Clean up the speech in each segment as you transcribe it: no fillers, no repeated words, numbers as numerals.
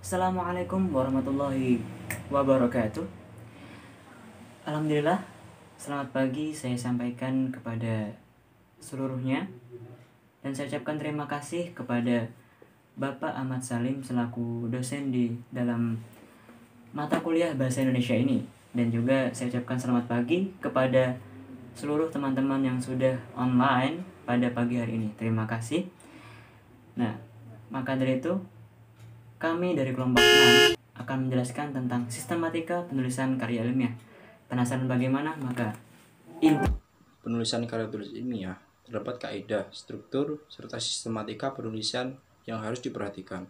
Assalamualaikum warahmatullahi wabarakatuh. Alhamdulillah, selamat pagi saya sampaikan kepada seluruhnya. Dan saya ucapkan terima kasih kepada Bapak Ahmad Salim selaku dosen di dalam mata kuliah Bahasa Indonesia ini. Dan juga saya ucapkan selamat pagi kepada seluruh teman-teman yang sudah online pada pagi hari ini. Terima kasih. Nah, maka dari itu kami dari kelompok 6 akan menjelaskan tentang sistematika penulisan karya ilmiah. Penasaran bagaimana? Maka Penulisan karya tulis ilmiah terdapat kaidah, struktur, serta sistematika penulisan yang harus diperhatikan.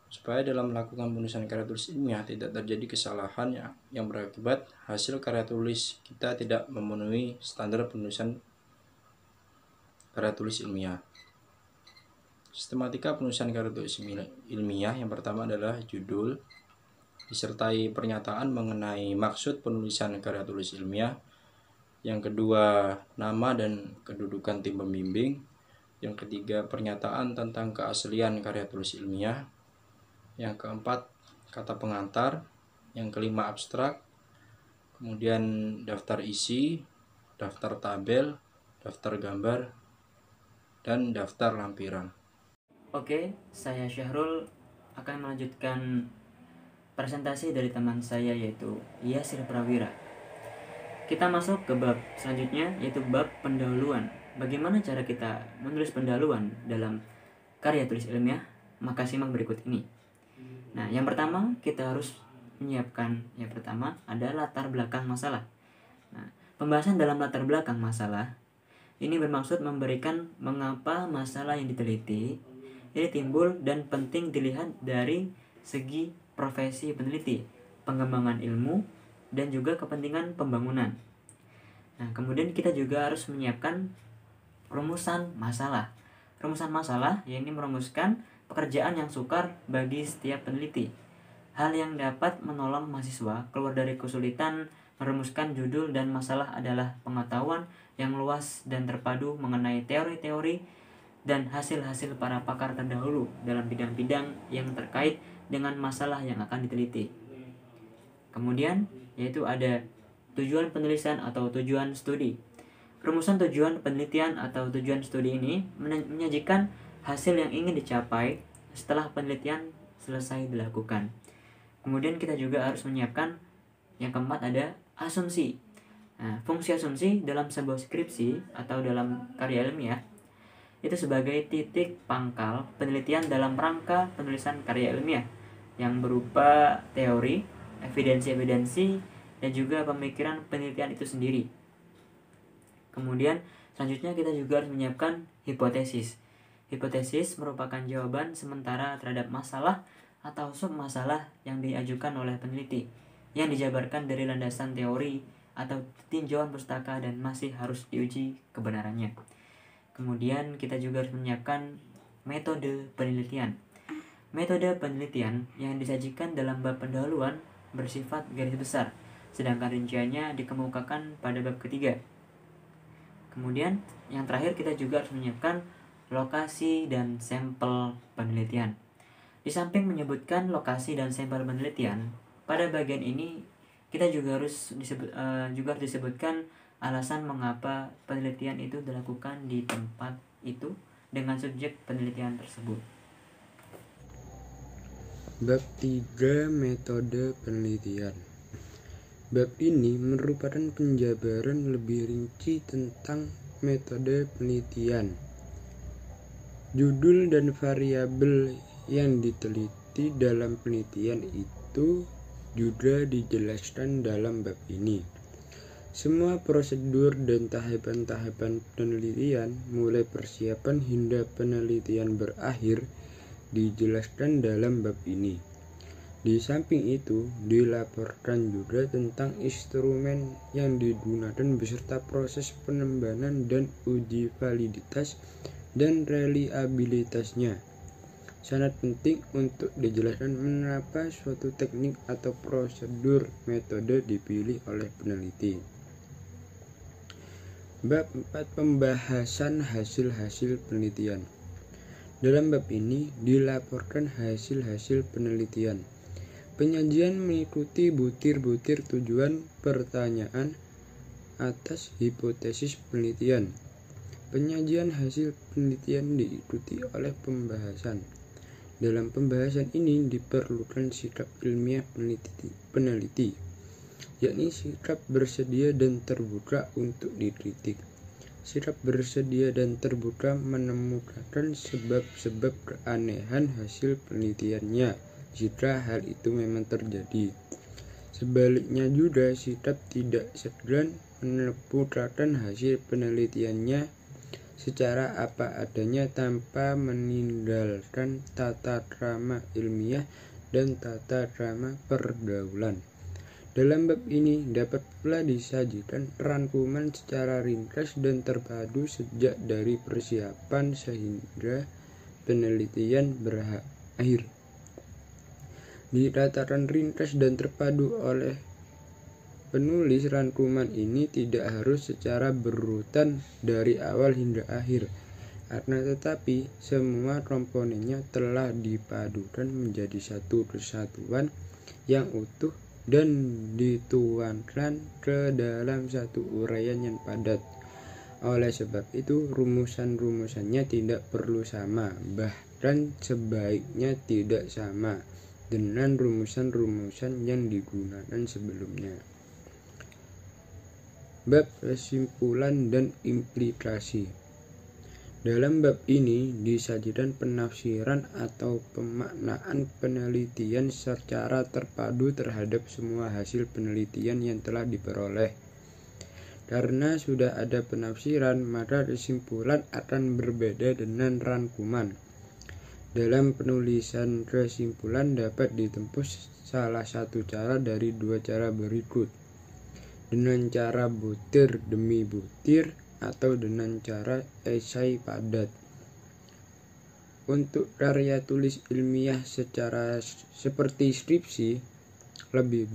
Supaya dalam melakukan penulisan karya tulis ilmiah tidak terjadi kesalahan yang berakibat hasil karya tulis kita tidak memenuhi standar penulisan karya tulis ilmiah. Sistematika penulisan karya tulis ilmiah yang pertama adalah judul, disertai pernyataan mengenai maksud penulisan karya tulis ilmiah. Yang kedua, nama dan kedudukan tim pembimbing. Yang ketiga, pernyataan tentang keaslian karya tulis ilmiah. Yang keempat, kata pengantar. Yang kelima, abstrak. Kemudian daftar isi, daftar tabel, daftar gambar, dan daftar lampiran. Oke, saya Syahrul akan melanjutkan presentasi dari teman saya yaitu Yasir Prawira. Kita masuk ke bab selanjutnya yaitu bab pendahuluan. Bagaimana cara kita menulis pendahuluan dalam karya tulis ilmiah? Maka simak berikut ini. Nah, yang pertama kita harus menyiapkan yang pertama ada latar belakang masalah. Nah, pembahasan dalam latar belakang masalah ini bermaksud memberikan mengapa masalah yang diteliti ini timbul dan penting dilihat dari segi profesi peneliti, pengembangan ilmu, dan juga kepentingan pembangunan. Nah, kemudian kita juga harus menyiapkan rumusan masalah. Rumusan masalah yakni merumuskan pekerjaan yang sukar bagi setiap peneliti. Hal yang dapat menolong mahasiswa keluar dari kesulitan merumuskan judul dan masalah adalah pengetahuan yang luas dan terpadu mengenai teori-teori dan hasil-hasil para pakar terdahulu dalam bidang-bidang yang terkait dengan masalah yang akan diteliti. Kemudian, yaitu ada tujuan penulisan atau tujuan studi. Rumusan tujuan penelitian atau tujuan studi ini menyajikan hasil yang ingin dicapai setelah penelitian selesai dilakukan. Kemudian kita juga harus menyiapkan yang keempat ada asumsi. Nah, fungsi asumsi dalam sebuah skripsi atau dalam karya ilmiah itu sebagai titik pangkal penelitian dalam rangka penulisan karya ilmiah yang berupa teori, evidensi-evidensi, dan juga pemikiran penelitian itu sendiri. Kemudian selanjutnya kita juga harus menyiapkan hipotesis. Hipotesis merupakan jawaban sementara terhadap masalah atau submasalah yang diajukan oleh peneliti yang dijabarkan dari landasan teori atau tinjauan pustaka dan masih harus diuji kebenarannya. Kemudian kita juga harus menyiapkan metode penelitian. Metode penelitian yang disajikan dalam bab pendahuluan bersifat garis besar, sedangkan rinciannya dikemukakan pada bab ketiga. Kemudian yang terakhir kita juga harus menyiapkan lokasi dan sampel penelitian. Di samping menyebutkan lokasi dan sampel penelitian, pada bagian ini kita juga harus disebutkan alasan mengapa penelitian itu dilakukan di tempat itu dengan subjek penelitian tersebut. Bab 3 metode penelitian. Bab ini merupakan penjabaran lebih rinci tentang metode penelitian. Judul dan variabel yang diteliti dalam penelitian itu juga dijelaskan dalam bab ini. Semua prosedur dan tahapan-tahapan penelitian, mulai persiapan hingga penelitian berakhir, dijelaskan dalam bab ini. Di samping itu, dilaporkan juga tentang instrumen yang digunakan beserta proses pengembangan dan uji validitas dan reliabilitasnya. Sangat penting untuk dijelaskan mengapa suatu teknik atau prosedur metode dipilih oleh peneliti. Bab 4 pembahasan hasil-hasil penelitian. Dalam bab ini dilaporkan hasil-hasil penelitian. Penyajian mengikuti butir-butir tujuan pertanyaan atas hipotesis penelitian. Penyajian hasil penelitian diikuti oleh pembahasan. Dalam pembahasan ini diperlukan sikap ilmiah peneliti, yakni sikap bersedia dan terbuka untuk dikritik. Sikap bersedia dan terbuka menemukan sebab-sebab keanehan hasil penelitiannya jika hal itu memang terjadi. Sebaliknya juga sikap tidak segan menemukan hasil penelitiannya secara apa adanya tanpa meninggalkan tata krama ilmiah dan tata krama pergaulan. Dalam bab ini dapat pula disajikan rangkuman secara ringkas dan terpadu sejak dari persiapan sehingga penelitian berakhir. Di tataran ringkas dan terpadu oleh penulis, rangkuman ini tidak harus secara berurutan dari awal hingga akhir, karena tetapi semua komponennya telah dipadukan menjadi satu kesatuan yang utuh dan dituangkan ke dalam satu uraian yang padat. Oleh sebab itu, rumusan-rumusannya tidak perlu sama, bahkan sebaiknya tidak sama dengan rumusan-rumusan yang digunakan sebelumnya. Bab kesimpulan dan implikasi. Dalam bab ini disajikan penafsiran atau pemaknaan penelitian secara terpadu terhadap semua hasil penelitian yang telah diperoleh. Karena sudah ada penafsiran, maka kesimpulan akan berbeda dengan rangkuman. Dalam penulisan kesimpulan dapat ditempuh salah satu cara dari dua cara berikut, dengan cara butir demi butir atau dengan cara esai padat. Untuk karya tulis ilmiah secara seperti skripsi, lebih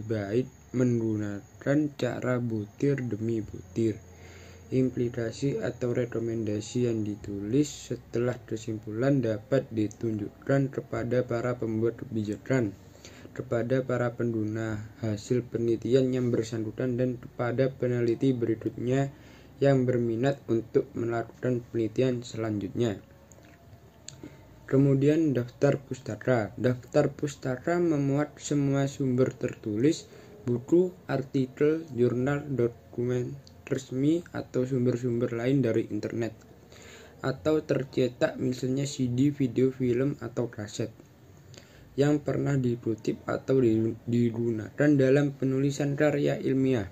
baik menggunakan cara butir demi butir. Implikasi atau rekomendasi yang ditulis setelah kesimpulan dapat ditunjukkan kepada para pembuat kebijakan, kepada para pengguna hasil penelitian yang bersangkutan, dan kepada peneliti berikutnya yang berminat untuk melakukan penelitian selanjutnya. Kemudian daftar pustaka. Daftar pustaka memuat semua sumber tertulis, buku, artikel, jurnal, dokumen resmi atau sumber-sumber lain dari internet atau tercetak, misalnya CD, video, film, atau kaset yang pernah dikutip atau digunakan dalam penulisan karya ilmiah.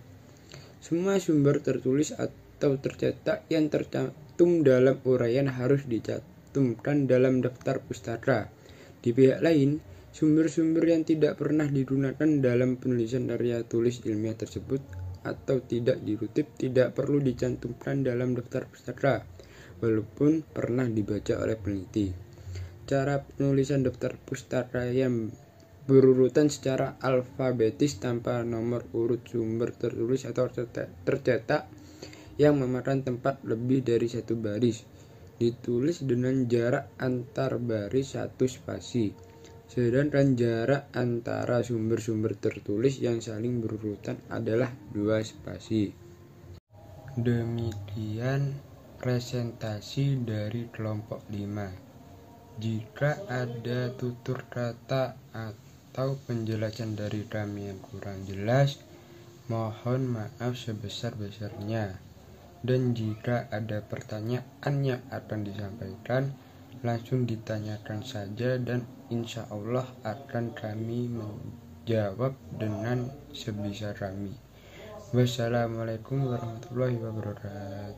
Semua sumber tertulis atau tercetak yang tercantum dalam uraian harus dicantumkan dalam daftar pustaka. Di pihak lain, sumber-sumber yang tidak pernah digunakan dalam penulisan karya tulis ilmiah tersebut atau tidak dikutip tidak perlu dicantumkan dalam daftar pustaka, walaupun pernah dibaca oleh peneliti. Cara penulisan daftar pustaka yang berurutan secara alfabetis tanpa nomor urut sumber tertulis atau tercetak yang memakan tempat lebih dari satu baris, ditulis dengan jarak antar baris 1 spasi. Sedangkan jarak antara sumber-sumber tertulis yang saling berurutan adalah 2 spasi. Demikian presentasi dari kelompok 5. Jika ada tutur kata atau penjelasan dari kami yang kurang jelas, mohon maaf sebesar-besarnya. Dan jika ada pertanyaan yang akan disampaikan, langsung ditanyakan saja dan insya Allah akan kami menjawab dengan sebisa kami. Wassalamualaikum warahmatullahi wabarakatuh.